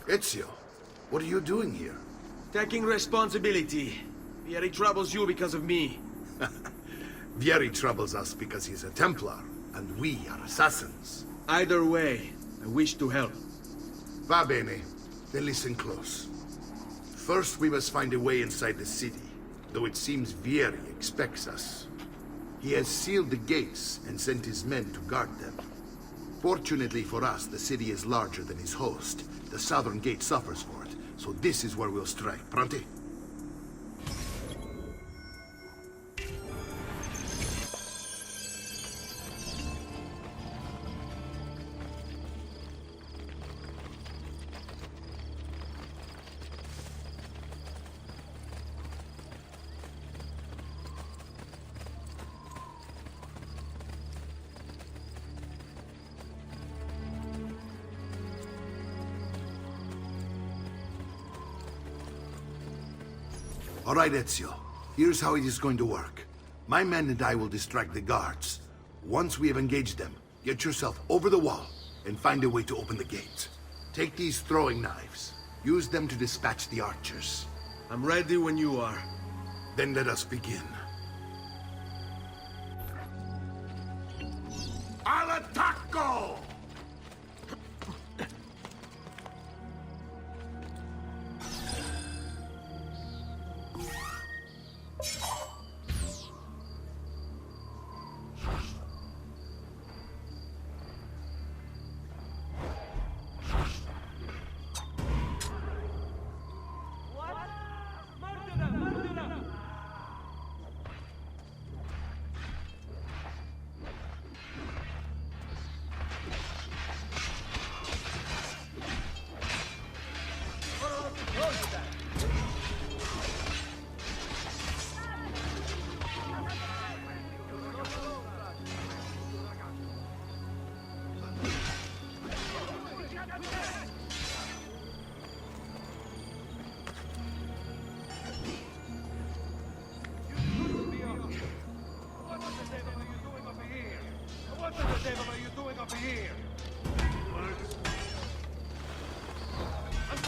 Ezio, what are you doing here? Taking responsibility. Vieri troubles you because of me. Vieri troubles us because he's a Templar, and we are assassins. Either way, I wish to help. Va bene. Then listen close. First, we must find a way inside the city, though it seems Vieri expects us. He has sealed the gates and sent his men to guard them. Fortunately for us, the city is larger than his host. The southern gate suffers for it, so this is where we'll strike. Pronti? All right, Ezio. Here's how it is going to work. My men and I will distract the guards. Once we have engaged them, get yourself over the wall and find a way to open the gate. Take these throwing knives. Use them to dispatch the archers. I'm ready when you are. Then let us begin. Al attacco!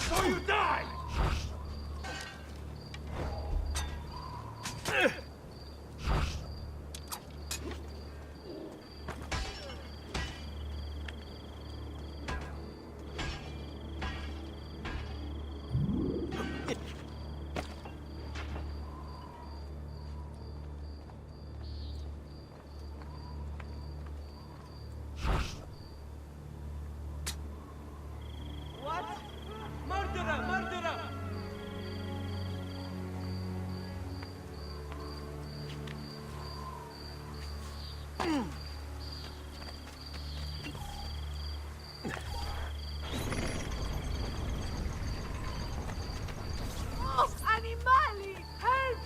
So you die! Oh, animali! Help!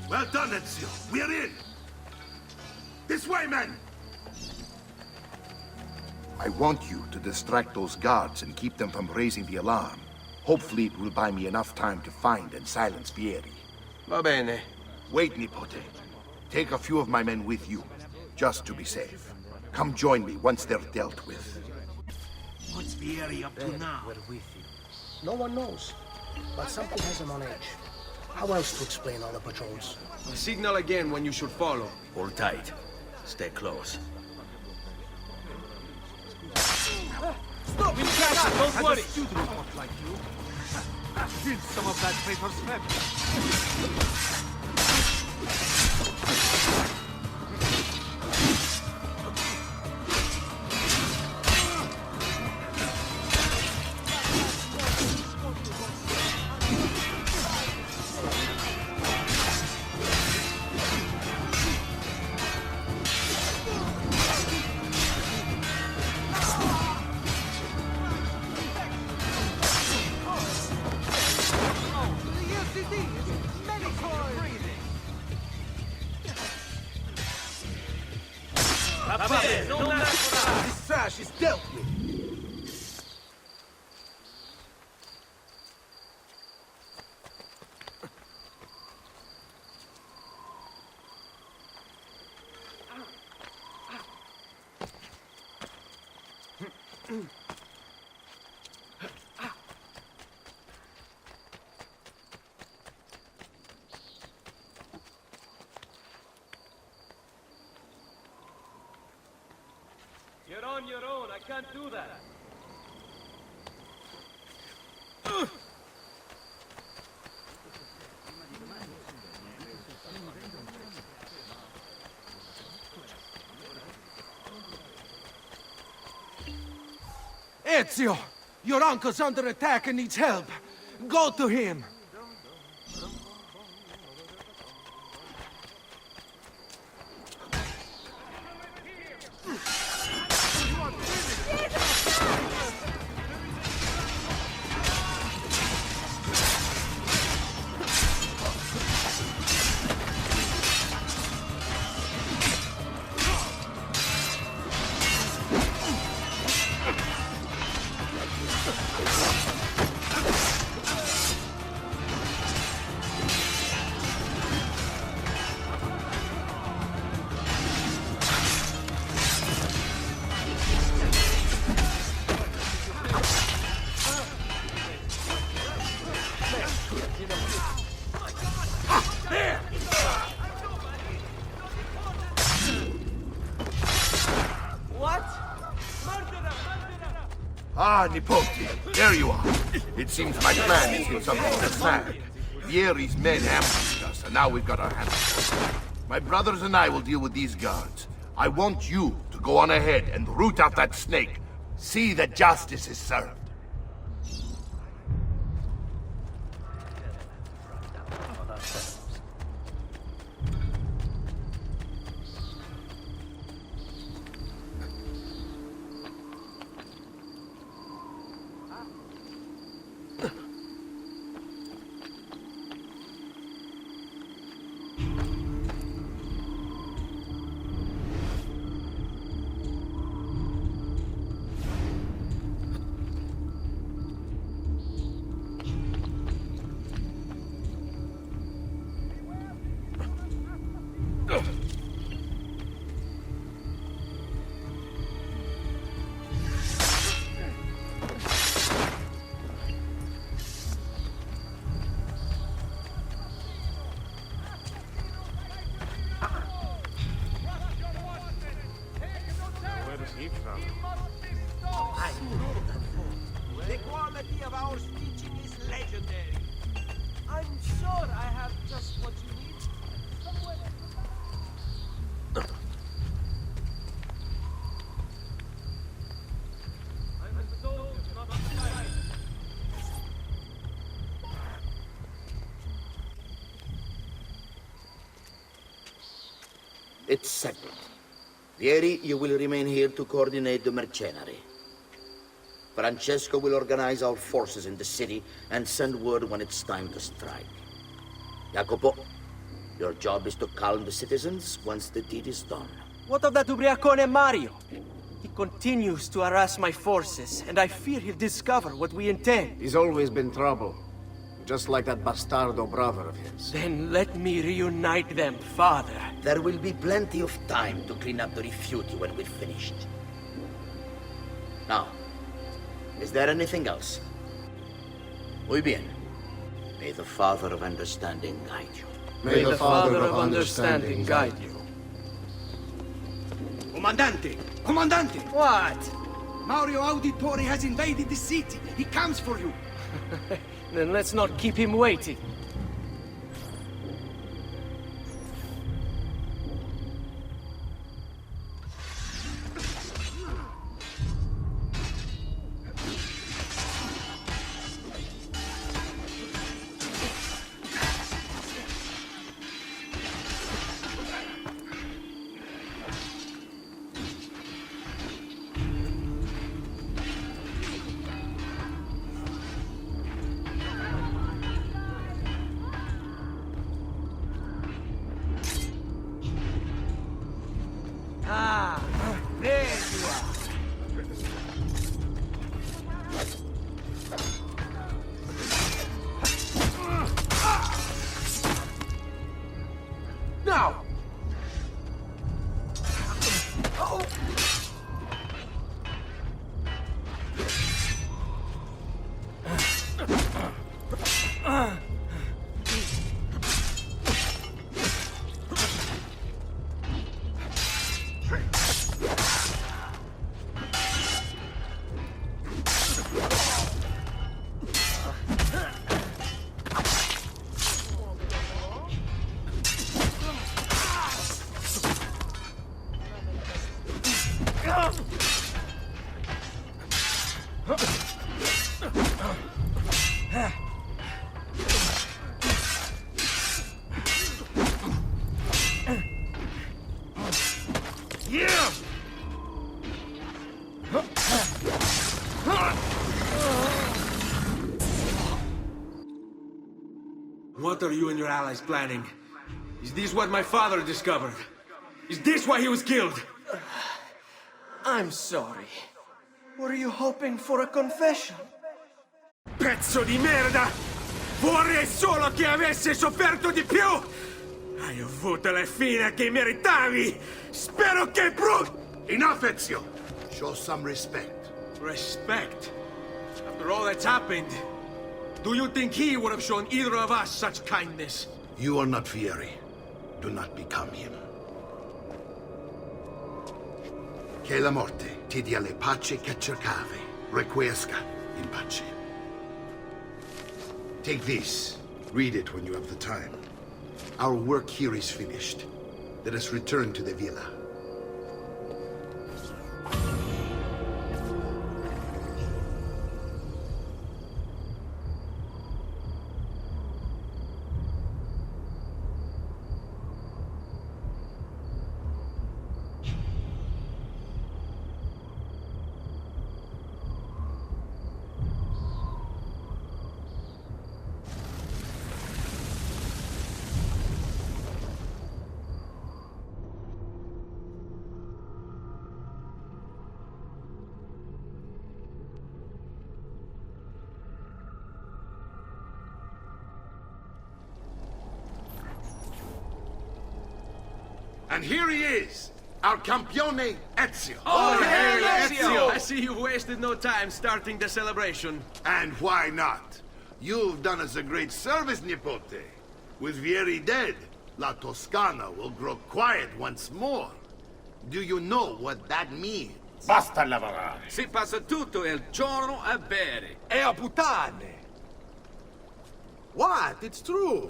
Well done, Ezio. We are in! This way, men! I want you to distract those guards and keep them from raising the alarm. Hopefully it will buy me enough time to find and silence Vieri. Va bene. Wait, Nipote. Take a few of my men with you, just to be safe. Come join me once they're dealt with. What's Vieri up to now? We're with you. No one knows, but something has him on edge. How else to explain all the patrols? I'll signal again when you should follow. Hold tight. Stay close. Stop! We'll catch it, don't worry! Like you. Did some of that paper slip? This trash is dealt with! You're on your own. I can't do that. Ezio! Your uncle's under attack and needs help. Go to him! Ah, Nipote, there you are. It seems my plan is in something of a snag. Vieri's men ambushed us, and now we've got our hands full. My brothers and I will deal with these guards. I want you to go on ahead and root out that snake. See that justice is served. The quality of our teaching is legendary. I'm sure I have just what you need. I'm a soldier, not a fighter. It's settled. Vieri, you will remain here to coordinate the mercenary. Francesco will organize our forces in the city and send word when it's time to strike. Jacopo, your job is to calm the citizens once the deed is done. What of that ubriacone Mario? He continues to harass my forces, and I fear he'll discover what we intend. He's always been trouble. Just like that bastardo brother of his. Then let me reunite them, father. There will be plenty of time to clean up the rifiuti when we're finished. Now, is there anything else? Muy bien. May the Father of Understanding guide you. May the Father of Understanding guide you. Comandante! Comandante! What? Mario Auditore has invaded the city. He comes for you. Then let's not keep him waiting. Ah, there you are. Now! What are you and your allies planning? Is this what my father discovered? Is this why he was killed? I'm sorry. Were you hoping for a confession? Pezzo di merda! Vorrei solo che avessi sofferto di più! Hai avuto la fine che meritavi! Spero che Enough, Ezio! Show some respect. Respect? After all that's happened, do you think he would have shown either of us such kindness? You are not Fieri. Do not become him. Che la morte ti dia le pace che cercavi. Requiesca in pace. Take this. Read it when you have the time. Our work here is finished. Let us return to the villa. And here he is, our campione Ezio. Oh, hail Ezio! I see you've wasted no time starting the celebration. And why not? You've done us a great service, Nipote. With Vieri dead, La Toscana will grow quiet once more. Do you know what that means? Basta lavorare. Si passa tutto il giorno a bere. E a puttane. What? It's true.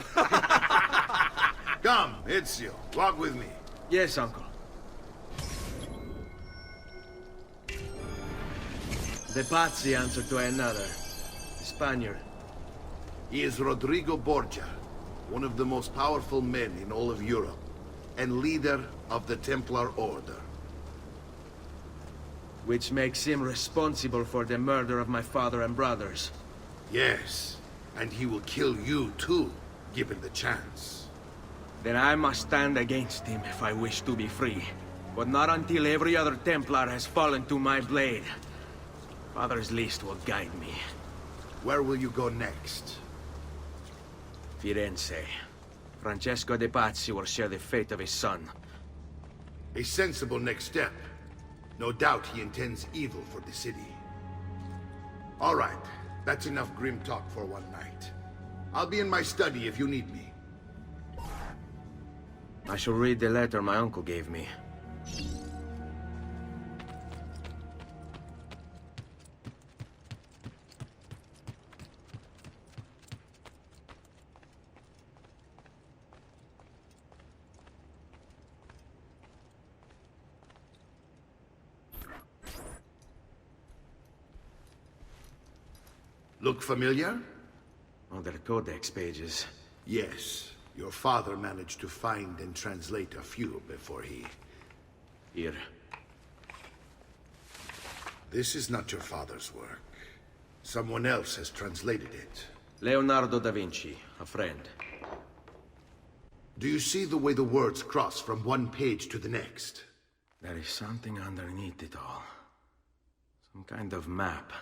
Come, Ezio, walk with me. Yes, uncle. The Pazzi answer to another. The Spaniard. He is Rodrigo Borgia, one of the most powerful men in all of Europe, and leader of the Templar Order. Which makes him responsible for the murder of my father and brothers. Yes, and he will kill you too, given the chance. Then I must stand against him if I wish to be free. But not until every other Templar has fallen to my blade. Father's list will guide me. Where will you go next? Firenze. Francesco de Pazzi will share the fate of his son. A sensible next step. No doubt he intends evil for the city. All right, that's enough grim talk for one night. I'll be in my study if you need me. I shall read the letter my uncle gave me. Look familiar? Oh, they're codex pages. Yes. Your father managed to find and translate a few before he... Here. This is not your father's work. Someone else has translated it. Leonardo da Vinci, a friend. Do you see the way the words cross from one page to the next? There is something underneath it all. Some kind of map.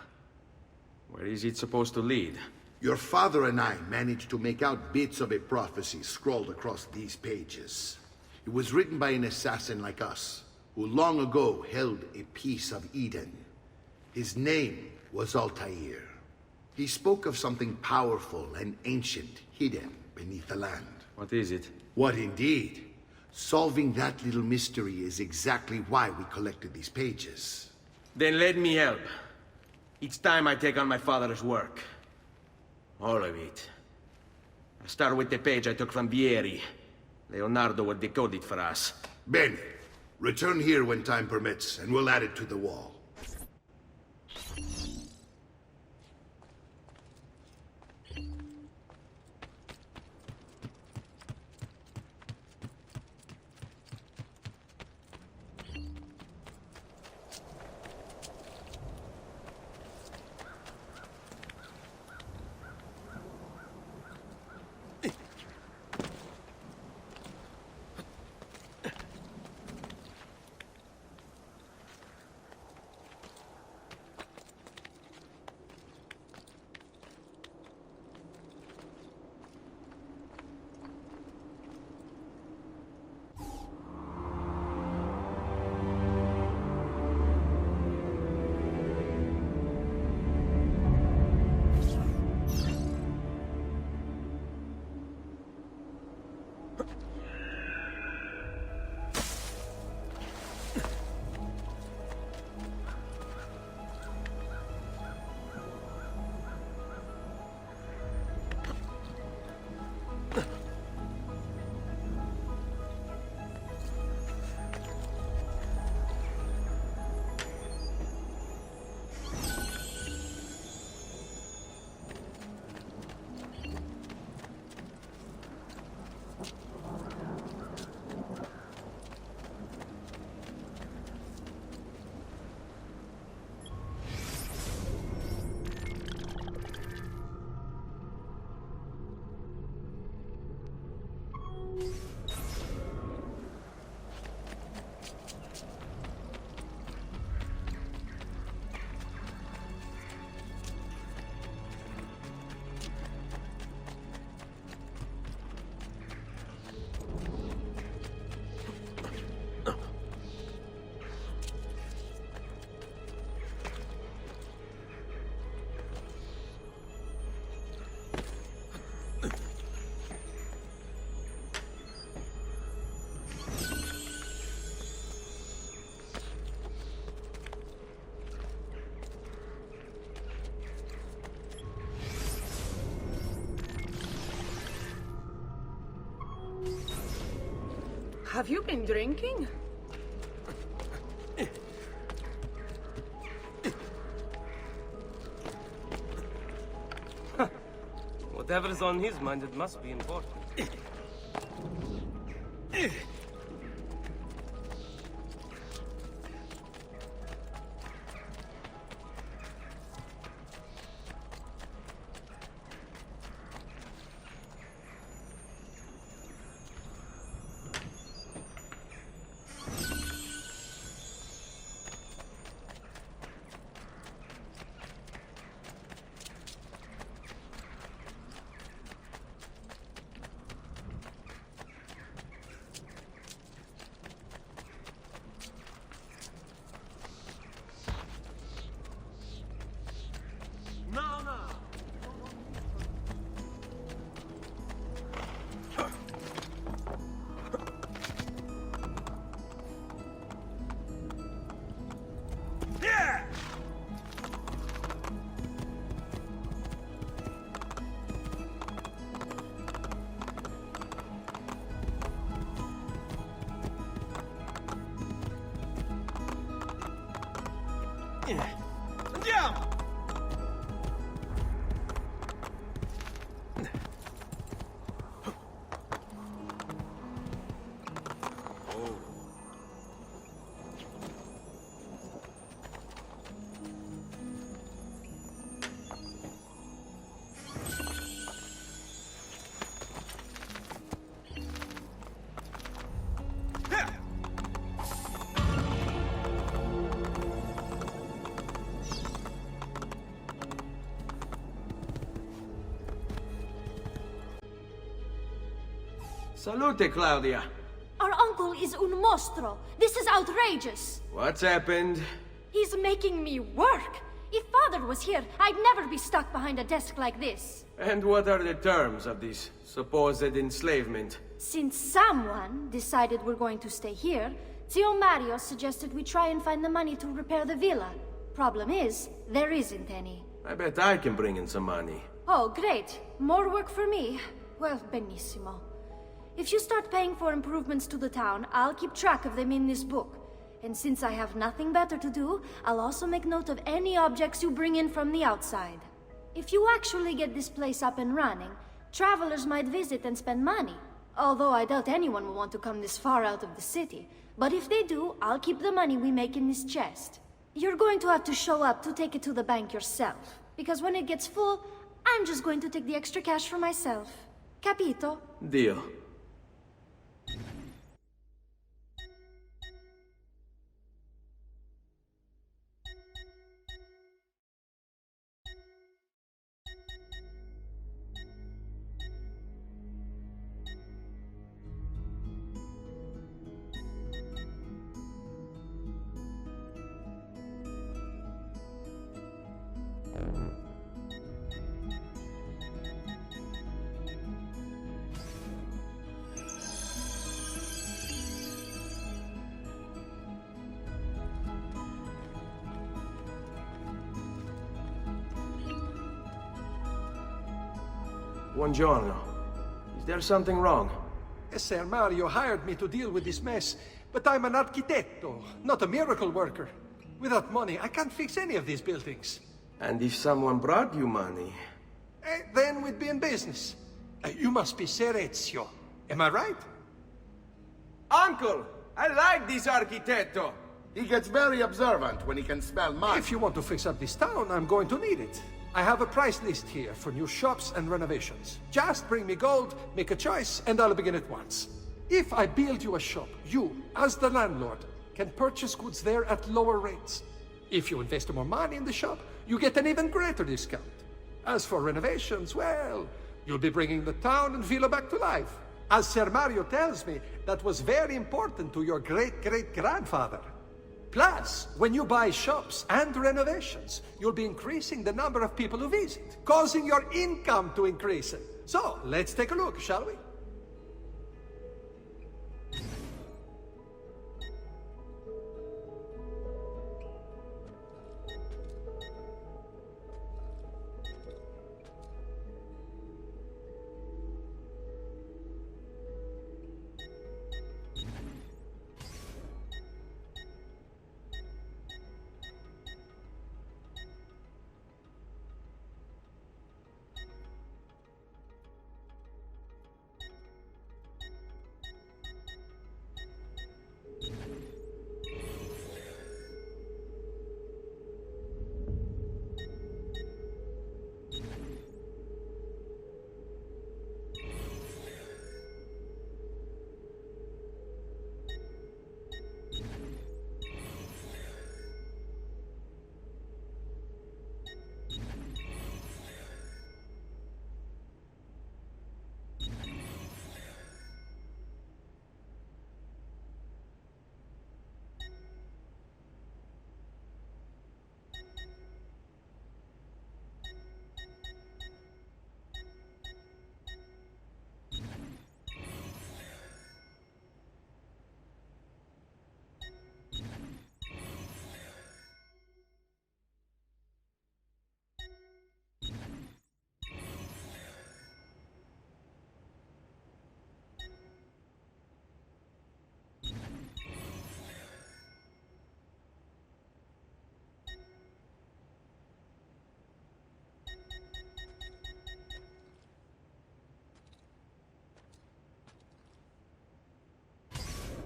Where is it supposed to lead? Your father and I managed to make out bits of a prophecy scrawled across these pages. It was written by an assassin like us, who long ago held a piece of Eden. His name was Altair. He spoke of something powerful and ancient hidden beneath the land. What is it? What indeed? Solving that little mystery is exactly why we collected these pages. Then let me help. It's time I take on my father's work. All of it. I'll start with the page I took from Vieri. Leonardo will decode it for us. Bene. Return here when time permits, and we'll add it to the wall. Have you been drinking? Whatever's on his mind, it must be important. Andiamo! Salute, Claudia. Our uncle is un mostro. This is outrageous. What's happened? He's making me work. If father was here, I'd never be stuck behind a desk like this. And what are the terms of this supposed enslavement? Since someone decided we're going to stay here, Zio Mario suggested we try and find the money to repair the villa. Problem is, there isn't any. I bet I can bring in some money. Oh, great. More work for me. Well, benissimo. If you start paying for improvements to the town, I'll keep track of them in this book. And since I have nothing better to do, I'll also make note of any objects you bring in from the outside. If you actually get this place up and running, travelers might visit and spend money. Although I doubt anyone will want to come this far out of the city. But if they do, I'll keep the money we make in this chest. You're going to have to show up to take it to the bank yourself. Because when it gets full, I'm just going to take the extra cash for myself. Capito? Deal. Buongiorno. Is there something wrong? Ser Mario hired me to deal with this mess, but I'm an architetto, not a miracle worker. Without money, I can't fix any of these buildings. And if someone brought you money? Then we'd be in business. You must be Ser Ezio. Am I right? Uncle! I like this architetto! He gets very observant when he can smell mud. If you want to fix up this town, I'm going to need it. I have a price list here for new shops and renovations. Just bring me gold, make a choice, and I'll begin at once. If I build you a shop, you, as the landlord, can purchase goods there at lower rates. If you invest more money in the shop, you get an even greater discount. As for renovations, well, you'll be bringing the town and villa back to life. As Ser Mario tells me, that was very important to your great-great-grandfather. Plus, when you buy shops and renovations, you'll be increasing the number of people who visit, causing your income to increase. So, let's take a look, shall we?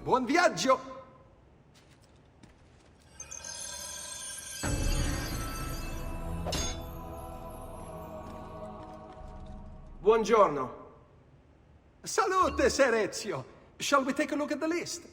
Buon viaggio! Buongiorno. Salute, Ser Ezio! Shall we take a look at the list?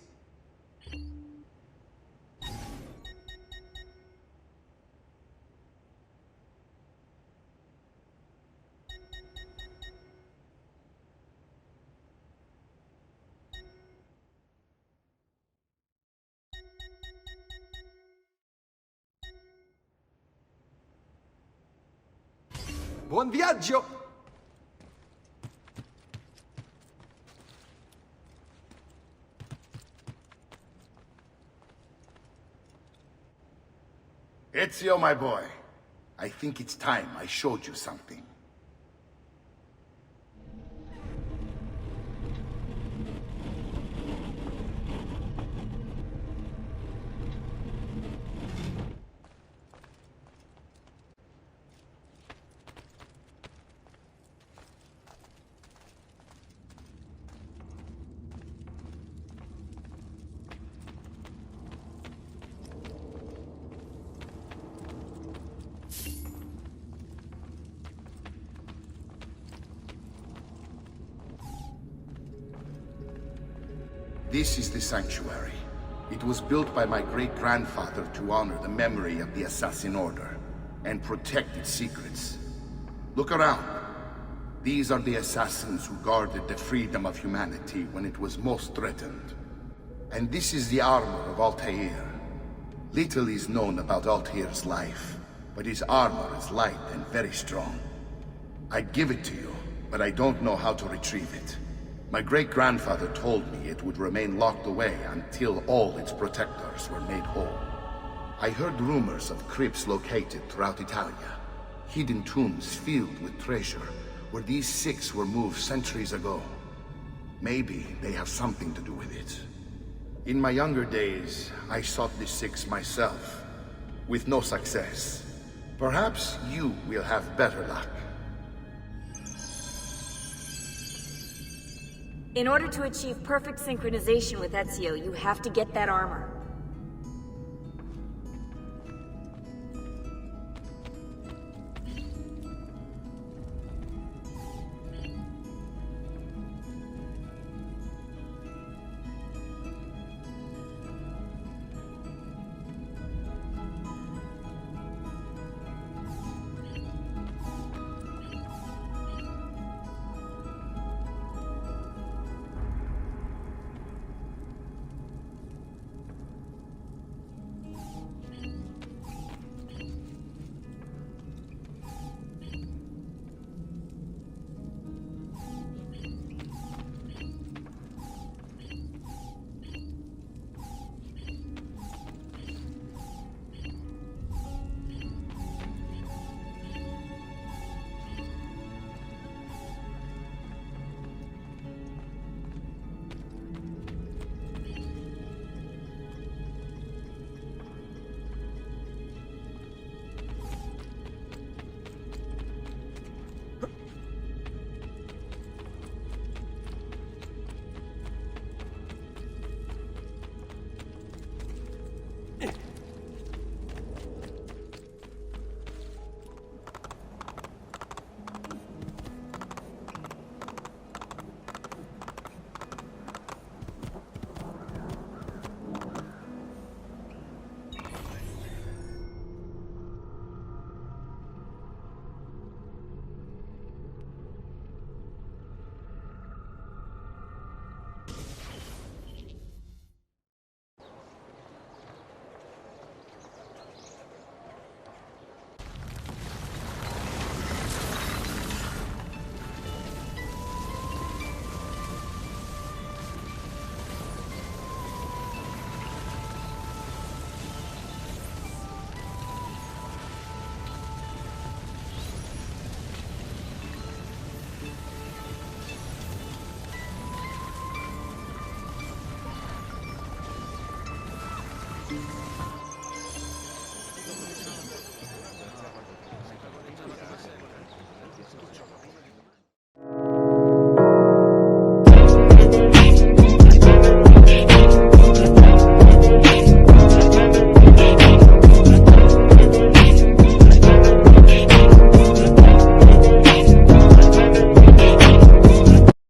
Buon viaggio! Ezio, my boy, I think it's time I showed you something. This is the sanctuary. It was built by my great-grandfather to honor the memory of the Assassin Order and protect its secrets. Look around. These are the assassins who guarded the freedom of humanity when it was most threatened. And this is the armor of Altair. Little is known about Altair's life, but his armor is light and very strong. I'd give it to you, but I don't know how to retrieve it. My great-grandfather told me it would remain locked away until all its protectors were made whole. I heard rumors of crypts located throughout Italia, hidden tombs filled with treasure, where these six were moved centuries ago. Maybe they have something to do with it. In my younger days, I sought the six myself, with no success. Perhaps you will have better luck. In order to achieve perfect synchronization with Ezio, you have to get that armor.